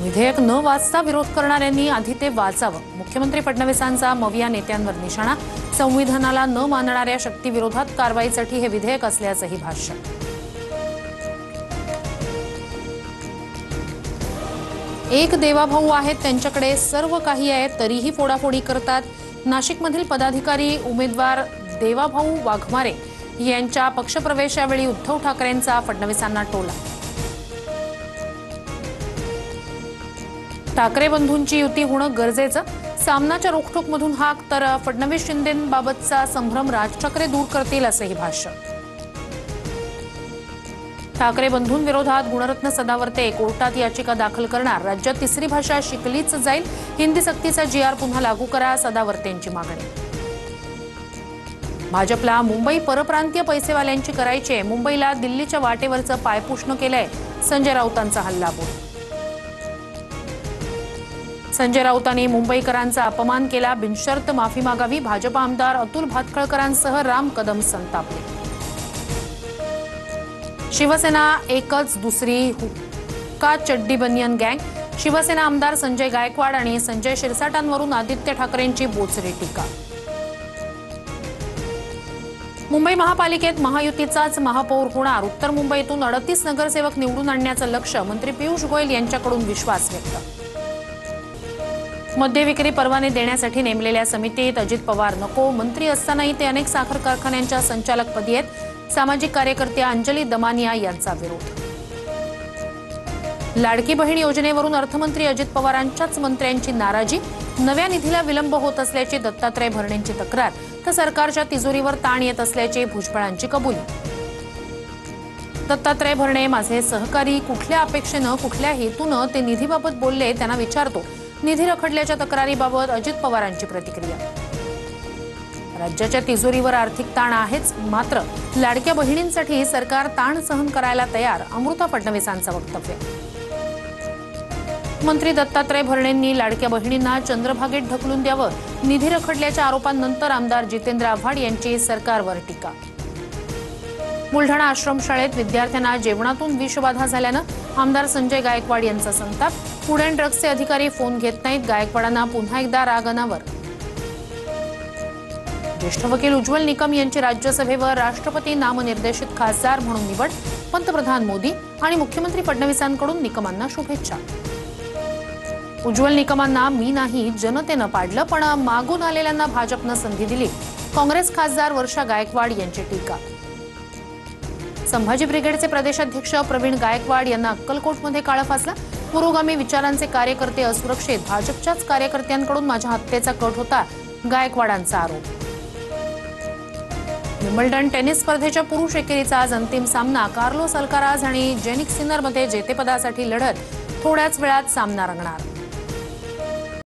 विधेयक न वाचता विरोध करणाऱ्यांनी आधी ते वाचावं. मुख्यमंत्री फडणवीसांचा मविया नेत्यांवर निशाणा. संविधानाला न मानणाऱ्या शक्तीविरोधात कारवाईसाठी हे विधेयक असल्याचंही भाष्य. एक देवाभाऊ आहेत, त्यांच्याकडे सर्व काही आहे, तरीही फोडाफोडी करतात. नाशिकमधील पदाधिकारी उमेदवार देवाभाऊ वाघमारे यांच्या पक्षप्रवेशावेळी उद्धव ठाकरेंचा फडणवीसांना टोला. ठाकरे बंधूंची युती होणं गरजेचं. सामनाच्या रोखठोकमधून हाक. तर फडणवीस शिंदेंबाबतचा संभ्रम राज ठाकरे दूर करतील असंही भाष्य. ठाकरे बंधूंविरोधात गुणरत्न सदावर्ते कोर्टात याचिका दाखल करणार. राज्यात तिसरी भाषा शिकलीच जाईल. हिंदी सक्तीचा GR पुन्हा लागू करा, सदावर्तेंची मागणी. भाजपला मुंबई परप्रांतीय पैसेवाल्यांची करायची आहे. मुंबईला दिल्लीच्या वाटेवरचं पायपुष्ण केलंय. संजय राऊतांचा हल्लाबोल. संजय राऊतांनी मुंबईकरांचा अपमान केला. बिनशर्त माफी मागावी. भाजप आमदार अतुल भातखळकरांसह राम कदम संतापले. शिवसेना एकच दुसरी हुक्का चड्डी बनियन गँग. शिवसेना आमदार संजय गायकवाड आणि संजय शिरसाटांवरून आदित्य ठाकरेंची बोचरी टीका. मुंबई महापालिकेत महायुतीचाच महापौर होणार. उत्तर मुंबईतून 38 नगरसेवक निवडून आणण्याचं लक्ष्य. मंत्री पियुष गोयल यांच्याकडून विश्वास व्यक्त. मद्य विक्री परवाने देण्यासाठी नेमलेल्या समितीत अजित पवार नको. मंत्री असतानाही ते अनेक साखर कारखान्यांच्या संचालकपदी आहेत. सामाजिक कार्यकर्त्या अंजली दमानिया यांचा विरोध. लाडकी बहीण योजनेवरून अर्थमंत्री अजित पवारांच्याच मंत्र्यांची नाराजी. नव्या निधीला विलंब होत असल्याची दत्तात्रय भरणेंची तक्रार. तर सरकारच्या तिजोरीवर ताण येत असल्याची भुजबळांची कबुली. दत्तात्रय भरणे माझे सहकारी. कुठल्या अपेक्षेनं कुठल्या हेतूनं ते निधीबाबत बोलले त्यांना विचारतो. निधी रखडल्याच्या तक्रारीबाबत अजित पवारांची प्रतिक्रिया. राज्याच्या तिजोरीवर आर्थिक ताण आहेच, मात्र लाडक्या बहिणींसाठी सरकार ताण सहन करायला तयार. अमृता फडणवीसांचं वक्तव्य. मंत्री दत्तात्रय भरणेंनी लाडक्या बहिणींना चंद्रभागेत ढकलून द्यावं. निधी रखडल्याच्या आरोपांनंतर आमदार जितेंद्र आव्हाड यांची सरकारवर टीका. बुलढाणा आश्रमशाळेत विद्यार्थ्यांना जेवणातून विषबाधा झाल्यानं आमदार संजय गायकवाड यांचा संताप. फूड अँड ड्रग्सचे अधिकारी फोन घेत नाहीत. गायकवाडांना पुन्हा एकदा राग अनावर. ज्येष्ठ वकील उज्ज्वल निकम यांची राज्यसभेवर राष्ट्रपती नामनिर्देशित खासदार म्हणून निवड. पंतप्रधान मोदी आणि मुख्यमंत्री फडणवीसांकडून निकमांना शुभेच्छा. उज्ज्वल निकमांना मी नाही जनतेनं पाडलं, पण मागून आलेल्यांना भाजपनं संधी दिली. काँग्रेस खासदार वर्षा गायकवाड यांची टीका. संभाजी ब्रिगेडचे प्रदेशाध्यक्ष प्रवीण गायकवाड यांना अक्कलकोटमध्ये काळं फासलं. पुरोगामी विचारांचे कार्यकर्ते असुरक्षित. भाजपच्याच कार्यकर्त्यांकडून माझ्या हत्येचा कट होता, गायकवाडांचा आरोप. विम्बल्डन टेनिस स्पर्धेच्या पुरुष एकेरीचा आज अंतिम सामना. कार्लोस अल्काराज आणि जेनिक सिनरमध्ये जेतेपदासाठी लढत. थोड्याच वेळात सामना रंगणार.